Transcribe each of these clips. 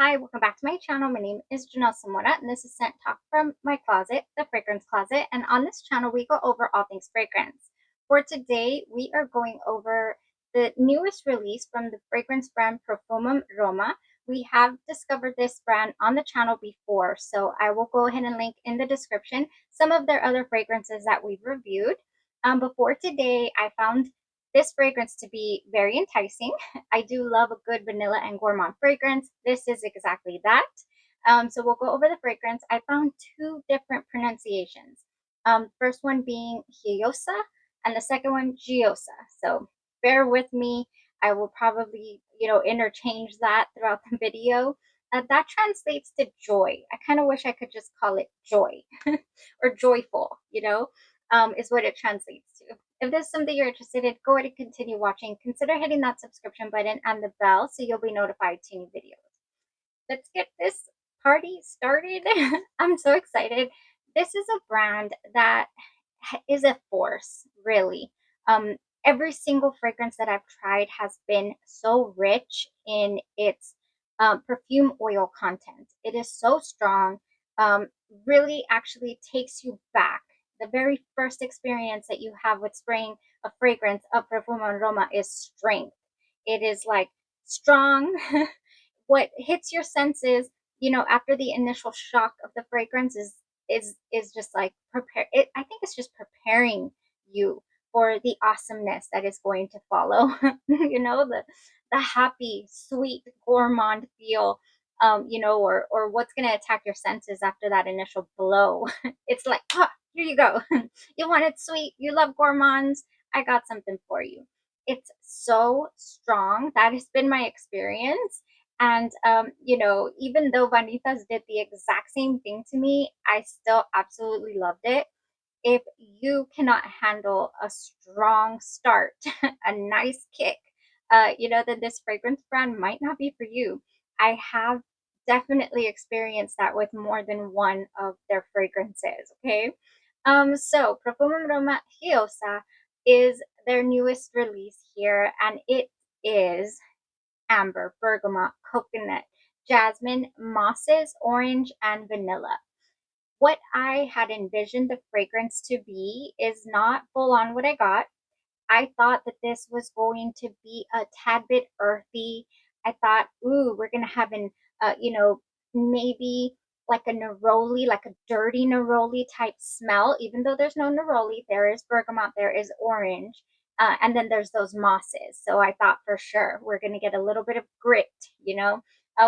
Hi, welcome back to my channel. My name is Janelle Samora, and this is Scent Talk from my closet, the fragrance closet. And on this channel, we go over all things fragrance. For today, we are going over the newest release from the fragrance brand Profumum Roma. We have discovered this brand on the channel before, so I will go ahead and link in the description some of their other fragrances that we've reviewed. Before today, I found this fragrance to be very enticing. I do love a good vanilla and gourmand fragrance. This is exactly that. So we'll go over the fragrance. I found two different pronunciations. First one being Gioiosa and the second one Gioiosa. So bear with me. I will probably, interchange that throughout the video. That translates to joy. I kind of wish I could just call it joy or joyful, is what it translates to. If this is something you're interested in, go ahead and continue watching. Consider hitting that subscription button and the bell so you'll be notified to new videos. Let's get this party started. I'm so excited. This is a brand that is a force, really. Every single fragrance that I've tried has been so rich in its perfume oil content. It is so strong, really actually takes you back. The very first experience that you have with spraying a fragrance of Profumum Roma is strength. It is like strong. What hits your senses, after the initial shock of the fragrance is just like prepare it. I think it's just preparing you for the awesomeness that is going to follow. The happy, sweet, gourmand feel, or what's going to attack your senses after that initial blow. It's like, here you go. You want it sweet, you love gourmands, I got something for you. It's so strong. That has been my experience. And, even though Vanitas did the exact same thing to me, I still absolutely loved it. If you cannot handle a strong start, a nice kick, then this fragrance brand might not be for you. I have definitely experienced that with more than one of their fragrances, okay? So Profumum Roma Gioiosa is their newest release here, and it is amber, bergamot, coconut, jasmine, mosses, orange, and vanilla. What I had envisioned the fragrance to be is not full on what I got. I thought that this was going to be a tad bit earthy. I thought, ooh, we're gonna have maybe like a neroli, like a dirty neroli type smell. Even though there's no neroli, there is bergamot, there is orange, and then there's those mosses. So I thought for sure we're gonna get a little bit of grit,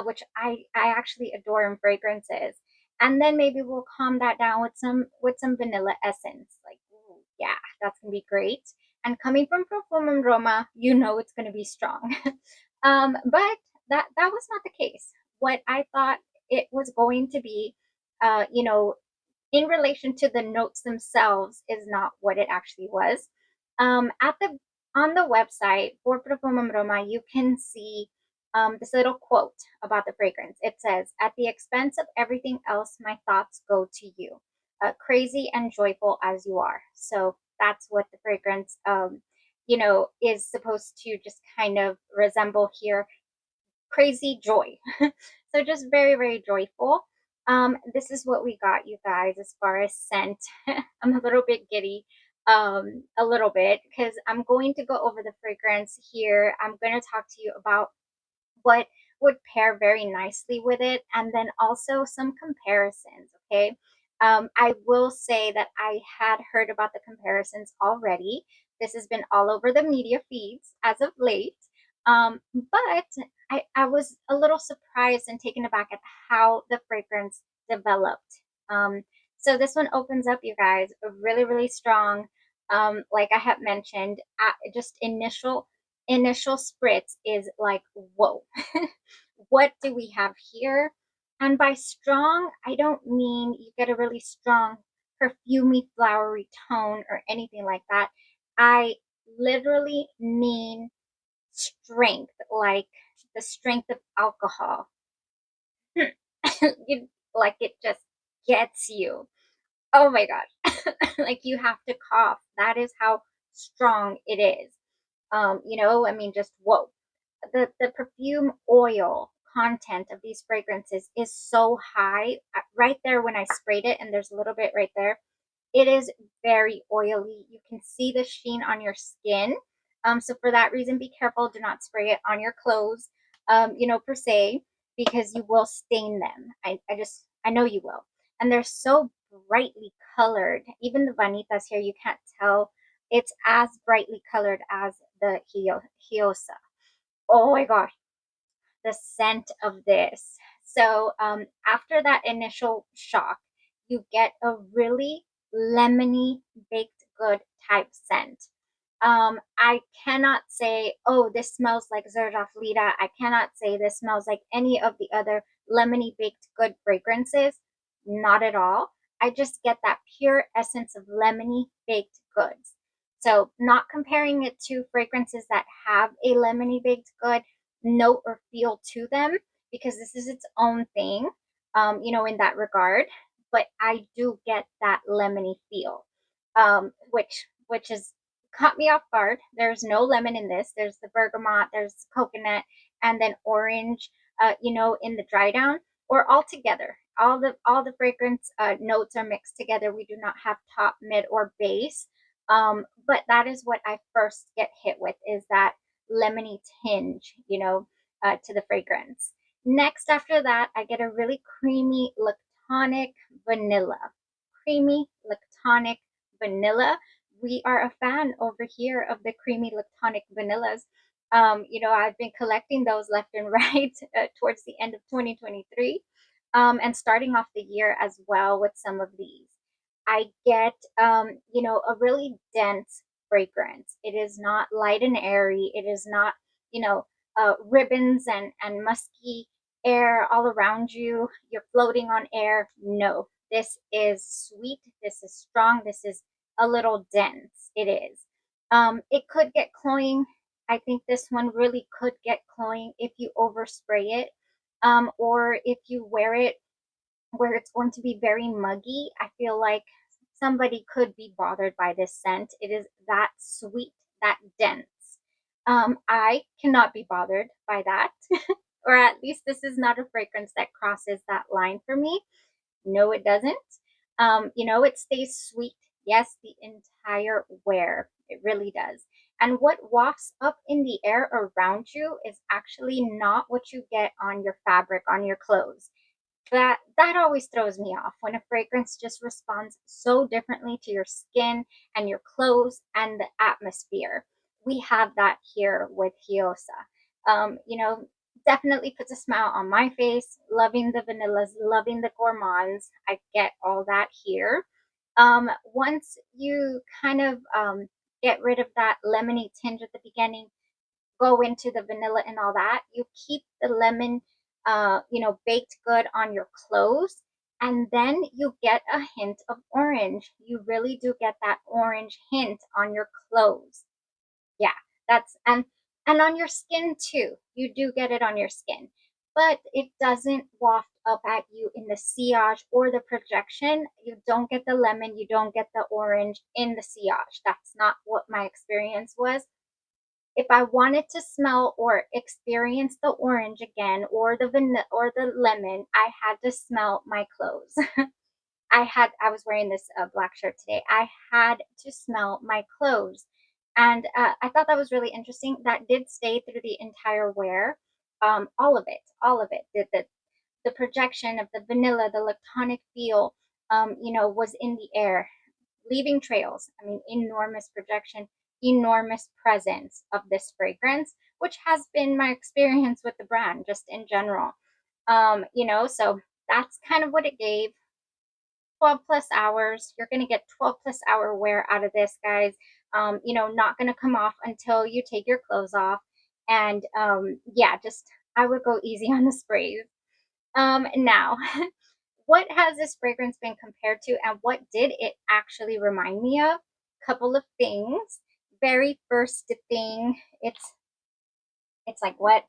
which I actually adore in fragrances. And then maybe we'll calm that down with some vanilla essence. Like, ooh, yeah, that's gonna be great. And coming from Profumum Roma, it's going to be strong. But that was not the case. What I thought it was going to be, in relation to the notes themselves, is not what it actually was. On the website for Profumum Roma, you can see this little quote about the fragrance. It says, "At the expense of everything else, my thoughts go to you. Crazy and joyful as you are." So that's what the fragrance, is supposed to just kind of resemble here. Crazy joy. So just very, very joyful. This is what we got, you guys, as far as scent. I'm a little bit giddy, a little bit, because I'm going to go over the fragrance here. I'm going to talk to you about what would pair very nicely with it, and then also some comparisons, okay? I will say that I had heard about the comparisons already. This has been all over the media feeds as of late. But I was a little surprised and taken aback at how the fragrance developed. So this one opens up, you guys, really, really strong. Like I have mentioned, just initial spritz is like, whoa. What do we have here? And by strong, I don't mean you get a really strong perfumey flowery tone or anything like that. I literally mean strength, like the strength of alcohol. Like it just gets you. Oh my gosh. Like you have to cough. That is how strong it is. Just whoa. The perfume oil content of these fragrances is so high. Right there when I sprayed it, and there's a little bit right there, it is very oily. You can see the sheen on your skin. So for that reason, be careful. Do not spray it on your clothes, per se, because you will stain them. I know you will. And they're so brightly colored. Even the Vanitas here, you can't tell. It's as brightly colored as the Gioiosa. Oh my gosh, the scent of this. So after that initial shock, you get a really lemony baked good type scent. I cannot say, oh, this smells like Zeraflita. I cannot say this smells like any of the other lemony baked good fragrances. Not at all. I just get that pure essence of lemony baked goods. So, not comparing it to fragrances that have a lemony baked good note or feel to them, because this is its own thing, in that regard. But I do get that lemony feel, which is caught me off guard. There's no lemon in this. There's the bergamot, there's coconut, and then orange, in the dry down, or all together. All the fragrance notes are mixed together. We do not have top, mid, or base. But that is what I first get hit with, is that lemony tinge, to the fragrance. Next, after that, I get a really creamy lactonic vanilla. Creamy lactonic vanilla. We are a fan over here of the creamy lactonic vanillas. I've been collecting those left and right towards the end of 2023, and starting off the year as well with some of these. I get, a really dense fragrance. It is not light and airy. It is not, ribbons and musky air all around you. You're floating on air. No, this is sweet. This is strong. This is a little dense. It is. It could get cloying. I think this one really could get cloying if you overspray it, or if you wear it where it's going to be very muggy. I feel like somebody could be bothered by this scent. It is that sweet, that dense. I cannot be bothered by that, or at least this is not a fragrance that crosses that line for me. No, it doesn't. It stays sweet, yes, the entire wear. It really does. And what wafts up in the air around you is actually not what you get on your fabric, on your clothes. That always throws me off, when a fragrance just responds so differently to your skin and your clothes and the atmosphere. We have that here with Gioiosa. Definitely puts a smile on my face. Loving the vanillas, loving the gourmands. I get all that here. Once you kind of get rid of that lemony tinge at the beginning, go into the vanilla and all that, you keep the lemon, baked good on your clothes, and then you get a hint of orange. You really do get that orange hint on your clothes. Yeah, that's and on your skin too. You do get it on your skin, but it doesn't waft up at you in the sillage or the projection. You don't get the lemon, you don't get the orange in the sillage. That's not what my experience was. If I wanted to smell or experience the orange again, or the vanilla or the lemon, I had to smell my clothes. I was wearing this black shirt today. I had to smell my clothes. And I thought that was really interesting. That did stay through the entire wear. All of it, all of it. The projection of the vanilla, the lactonic feel, was in the air, leaving trails. I mean, enormous projection, enormous presence of this fragrance, which has been my experience with the brand just in general. So that's kind of what it gave. 12 plus hours. You're going to get 12 plus hour wear out of this, guys. Not going to come off until you take your clothes off. And yeah, just I would go easy on the sprays. Now, what has this fragrance been compared to, and what did it actually remind me of? Couple of things. Very first thing, it's like what?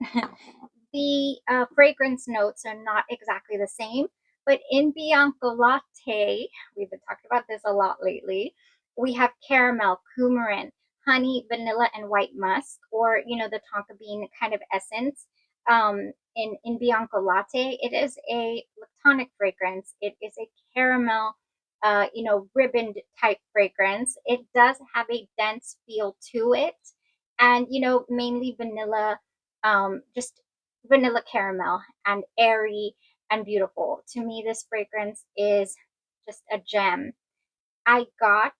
The fragrance notes are not exactly the same, but in Bianco Latte, we've been talking about this a lot lately, we have caramel, coumarin, honey, vanilla, and white musk, or, the tonka bean kind of essence, in Bianco Latte. It is a lactonic fragrance. It is a caramel, ribboned type fragrance. It does have a dense feel to it, and mainly vanilla, just vanilla caramel, and airy and beautiful. To me, this fragrance is just a gem. I got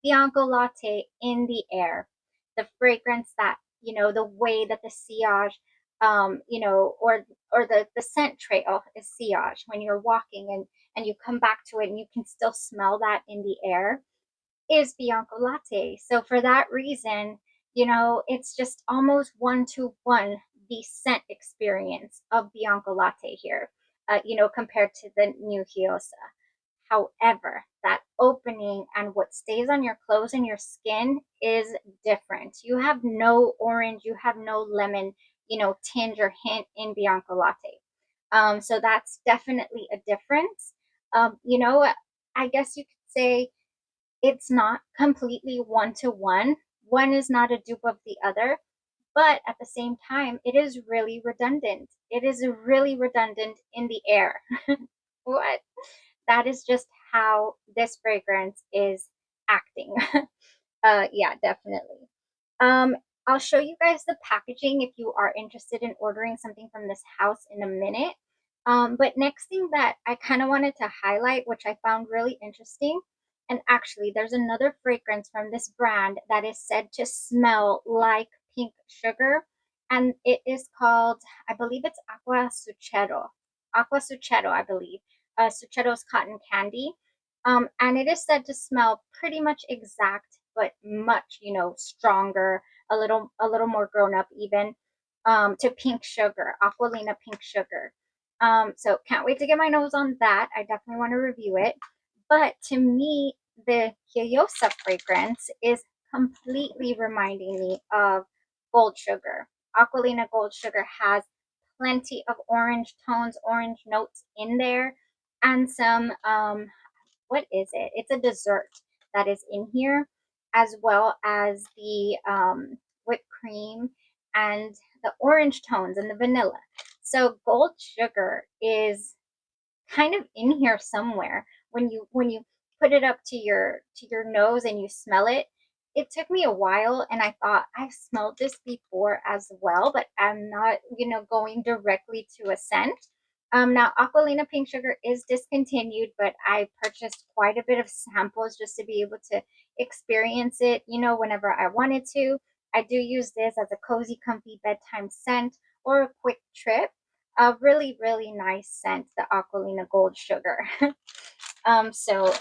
Bianco Latte in the air. The fragrance that, the way that the sillage, or the scent trail is sillage when you're walking, and you come back to it and you can still smell that in the air, is Bianco Latte. So for that reason, it's just almost one to one the scent experience of Bianco Latte here, compared to the new Giosa. However, that opening and what stays on your clothes and your skin is different. You have no orange, you have no lemon, tinge or hint in Bianco Latte. So that's definitely a difference. I guess you could say it's not completely one to one. One is not a dupe of the other, but at the same time, it is really redundant. It is really redundant in the air. What? That is just how this fragrance is acting. Yeah, definitely. Um, I'll show you guys the packaging if you are interested in ordering something from this house in a minute. But next thing that I kind of wanted to highlight, which I found really interesting, and actually there's another fragrance from this brand that is said to smell like pink sugar, and it is called, I believe it's Aquasucho. Aquasucho, I believe. Suchero's cotton candy. And it is said to smell pretty much exact, but much, stronger, a little more grown up even, to pink sugar, Aqualina pink sugar. So can't wait to get my nose on that. I definitely want to review it. But to me, the Gioiosa fragrance is completely reminding me of gold sugar. Aqualina gold sugar has plenty of orange tones, orange notes in there, and some what is it? It's a dessert that is in here, as well as the whipped cream and the orange tones and the vanilla. So gold sugar is kind of in here somewhere. When you put it up to your nose and you smell it, it took me a while, and I thought I've smelled this before as well, but I'm not, going directly to a scent. Now Aqualina pink sugar is discontinued, but I purchased quite a bit of samples just to be able to experience it, whenever I wanted to. I do use this as a cozy, comfy bedtime scent or a quick trip. A really, really nice scent, the Aqualina Gold Sugar. So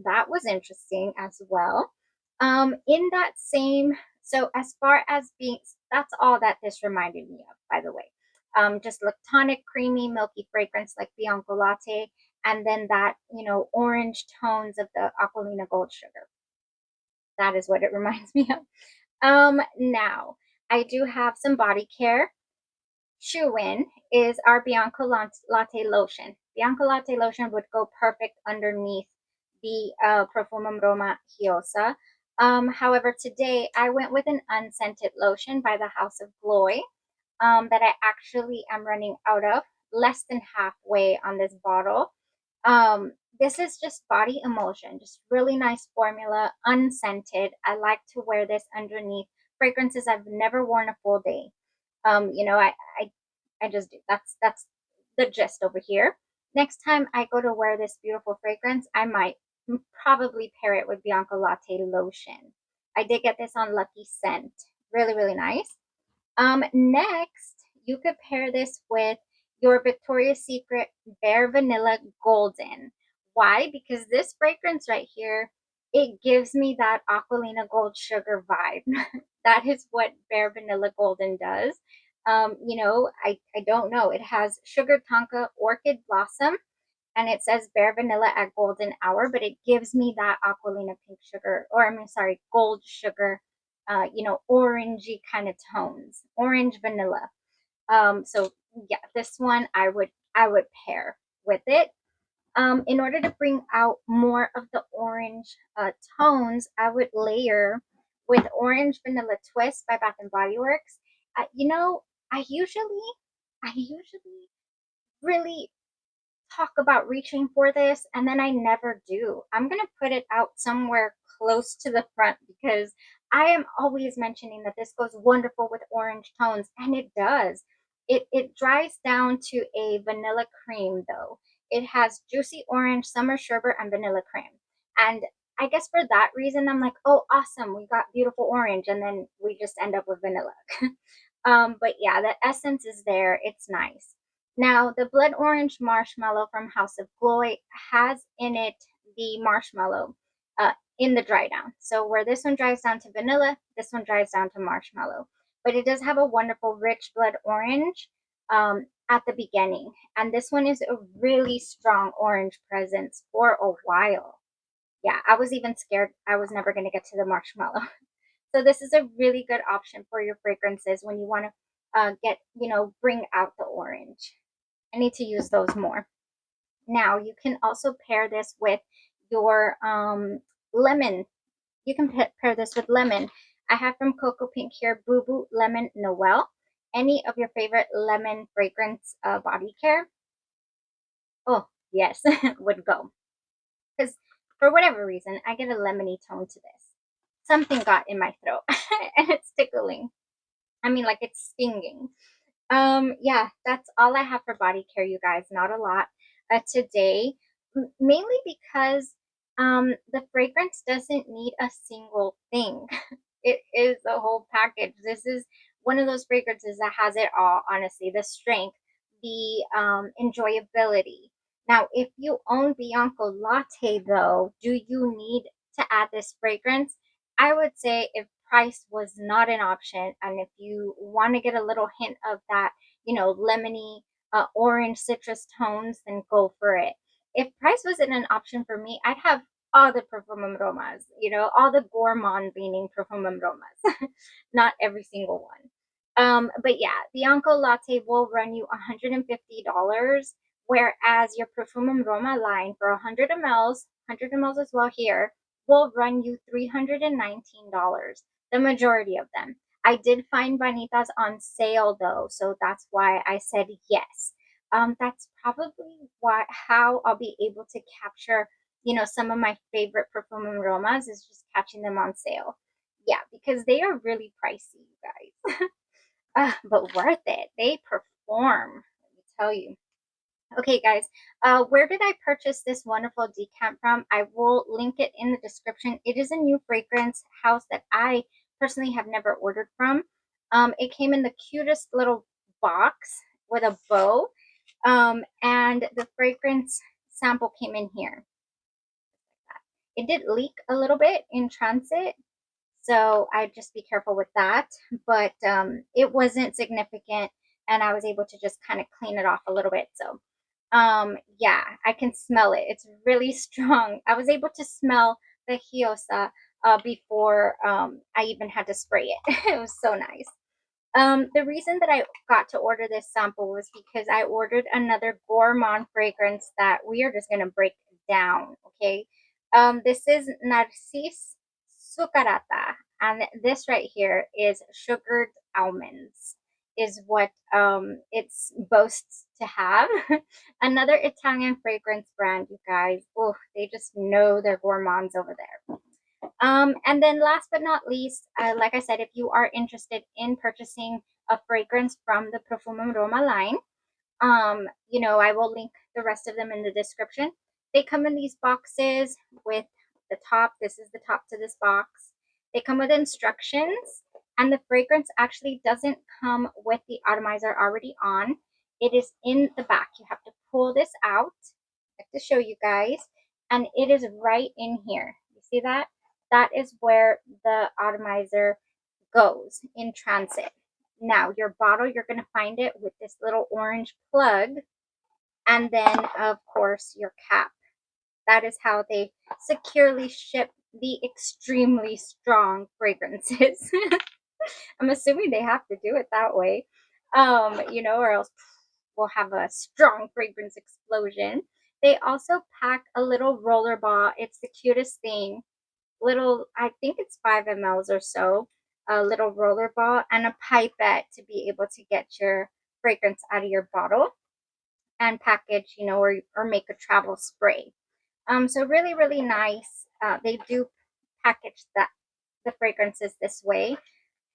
that was interesting as well. In that same, so as far as being, that's all that this reminded me of, by the way. Just lactonic, creamy, milky fragrance like Bianco Latte, and then that, orange tones of the Aqualina Gold Sugar. That is what it reminds me of. Now, I do have some body care. Shoe-in is our Bianco Latte lotion. Bianco Latte lotion would go perfect underneath the Profumum Roma Gioiosa. However, today I went with an unscented lotion by the House of Glory, that I actually am running out of, less than halfway on this bottle. This is just body emulsion, just really nice formula, unscented. I like to wear this underneath fragrances I've never worn a full day. I just do. That's the gist over here. Next time I go to wear this beautiful fragrance, I might probably pair it with Bianca Latte lotion. I did get this on Lucky Scent. Really, really nice. Next, you could pair this with your Victoria's Secret Bare Vanilla Golden. Why? Because this fragrance right here, it gives me that Aqualina Gold Sugar vibe. That is what Bare Vanilla Golden does. I don't know. It has Sugar Tonka Orchid Blossom, and it says Bare Vanilla at Golden Hour, but it gives me that Aqualina pink sugar, or I mean, sorry, gold sugar, orangey kind of tones, orange vanilla. So yeah, this one I would pair with it. In order to bring out more of the orange tones, I would layer with Orange Vanilla Twist by Bath and Body Works. You know, I usually I usually really talk about reaching for this and then I never do. I'm gonna put it out somewhere close to the front because I am always mentioning that this goes wonderful with orange tones, and it does. It dries down to a vanilla cream though. It has juicy orange, summer sherbet, and vanilla cream. And I guess for that reason, I'm like, oh, awesome, we got beautiful orange, and then we just end up with vanilla. But yeah, the essence is there. It's nice. Now, the blood orange marshmallow from House of Glory has in it the marshmallow in the dry down. So where this one dries down to vanilla, this one dries down to marshmallow. But it does have a wonderful rich blood orange at the beginning. And this one is a really strong orange presence for a while. Yeah, I was even scared I was never going to get to the marshmallow. So this is a really good option for your fragrances when you want to bring out the orange. I need to use those more. Now, you can also pair this with your lemon. You can pair this with lemon. I have from Cocoa Pink here, Boo Boo Lemon Noel. Any of your favorite lemon fragrance body care? Oh, yes, would go. Because for whatever reason, I get a lemony tone to this. Something got in my throat and it's tickling. I mean, like it's stinging. Yeah, that's all I have for body care, you guys. Not a lot today, mainly because the fragrance doesn't need a single thing. It is a whole package. This is one of those fragrances that has it all, honestly. The strength, the enjoyability. Now, if you own Bianco Latte, though, do you need to add this fragrance? I would say if price was not an option, and if you want to get a little hint of that, lemony, orange citrus tones, then go for it. If price wasn't an option for me, I'd have all the Profumum Romas, all the Gourmand leaning Profumum Romas, not every single one. But yeah, Bianco Latte will run you $150, whereas your Profumum Roma line for 100 mls, 100 mls as well here, will run you $319, the majority of them. I did find Vanitas on sale though, so that's why I said yes. That's probably how I'll be able to capture, some of my favorite Profumum Romas is just catching them on sale. Yeah, because they are really pricey, you guys. But worth it. They perform, let me tell you. Okay, guys, where did I purchase this wonderful decant from? I will link it in the description. It is a new fragrance house that I personally have never ordered from. It came in the cutest little box with a bow, and the fragrance sample came in here. It did leak a little bit in transit, so I'd just be careful with that. But it wasn't significant, and I was able to just kind of clean it off a little bit. So yeah, I can smell it. It's really strong. I was able to smell the giosa before I even had to spray it. It was so nice. The reason that I got to order this sample was because I ordered another Gourmand fragrance that we are just going to break down, okay? This is Narcisse Sucarata, and this right here is sugared almonds, is what it's boasts to have. Another Italian fragrance brand, you guys. Oh, they just know their gourmands over there. And then last but not least, like I said, if you are interested in purchasing a fragrance from the Profumum Roma line, I will link the rest of them in the description. They come in these boxes with the top. This is the top to this box. They come with instructions, and the fragrance actually doesn't come with the atomizer already on. It is in the back. You have to pull this out. I have to show you guys, and it is right in here. You see that? That is where the atomizer goes in transit. Now, your bottle, you're going to find it with this little orange plug, and then, of course, your cap. That is how they securely ship the extremely strong fragrances. I'm assuming they have to do it that way, or else we'll have a strong fragrance explosion. They also pack a little roller ball. It's the cutest thing. Little, I think it's 5 mls or so, a little roller ball and a pipette to be able to get your fragrance out of your bottle and package, you know, or make a travel spray. So really, really nice. They do package the fragrances this way,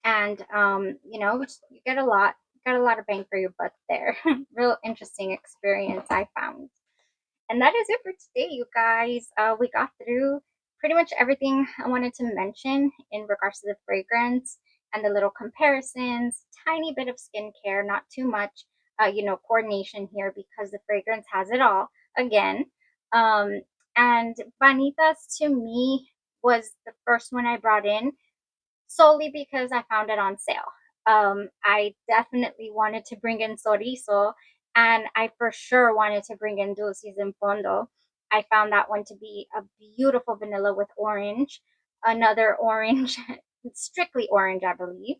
and you know, you get a lot of bang for your buck there. Real interesting experience I found. And that is it for today, you guys. We got through pretty much everything I wanted to mention in regards to the fragrance and the little comparisons, tiny bit of skincare, not too much, you know, coordination here because the fragrance has it all again. Um, and Vanitas to me was the first one I brought in solely because I found it on sale. I definitely wanted to bring in Sorriso, and I for sure wanted to bring in DULCIS and FUNDO. I found that one to be a beautiful vanilla with orange, another orange, strictly orange, I believe.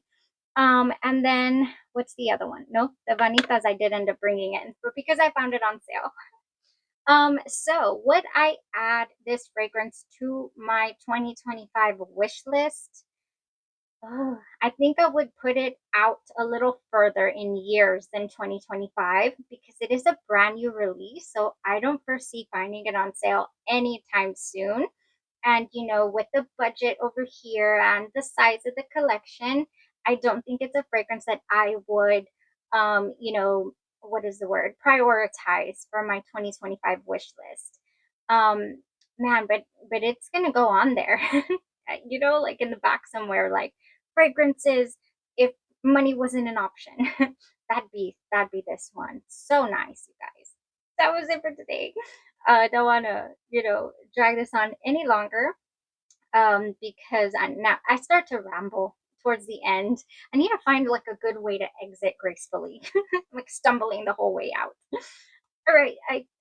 And then what's the other one? No, the Vanitas I did end up bringing in, but because I found it on sale. So would I add this fragrance to my 2025 wish list? Oh, I think I would put it out a little further in years than 2025 because it is a brand new release. So I don't foresee finding it on sale anytime soon. And, you know, with the budget over here and the size of the collection, I don't think it's a fragrance that I would, you know, what is the word? Prioritize for my 2025 wish list. Um, man, but it's gonna go on there. You know, like in the back somewhere, like fragrances if money wasn't an option. That'd be this one. So nice, you guys. That was it for today. I don't want to, you know, drag this on any longer because I start to ramble towards the end. I need to find like a good way to exit gracefully, like stumbling the whole way out. All right,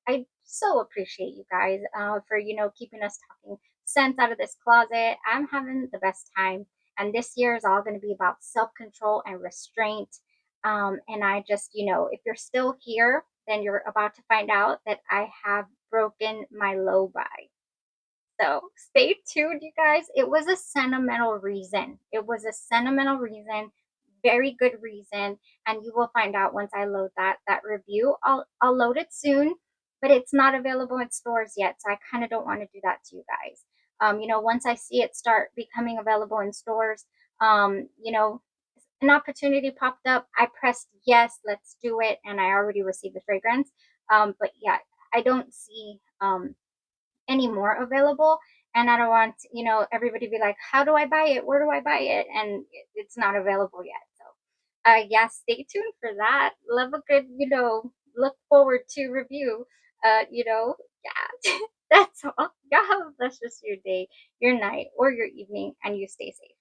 I so appreciate you guys for, you know, keeping us talking sense out of this closet. I'm having the best time, and this year is all going to be about self control and restraint. And I just, you know, if you're still here, then you're about to find out that I have broken my low buy. So stay tuned, you guys. It was a sentimental reason. It was a sentimental reason, very good reason, and you will find out once I load that review. I'll load it soon, but it's not available in stores yet, so I kind of don't want to do that to you guys. You know, once I see it start becoming available in stores, you know, an opportunity popped up. I pressed yes, let's do it, and I already received the fragrance. But yeah, I don't see any more available, and I don't want, you know, everybody to be like, how do I buy it, where do I buy it, and it's not available yet. So yeah, stay tuned for that. Love a good, you know, look forward to review. You know, yeah. That's all. Y'all have a blessed rest of your day, your night, or your evening, and you stay safe.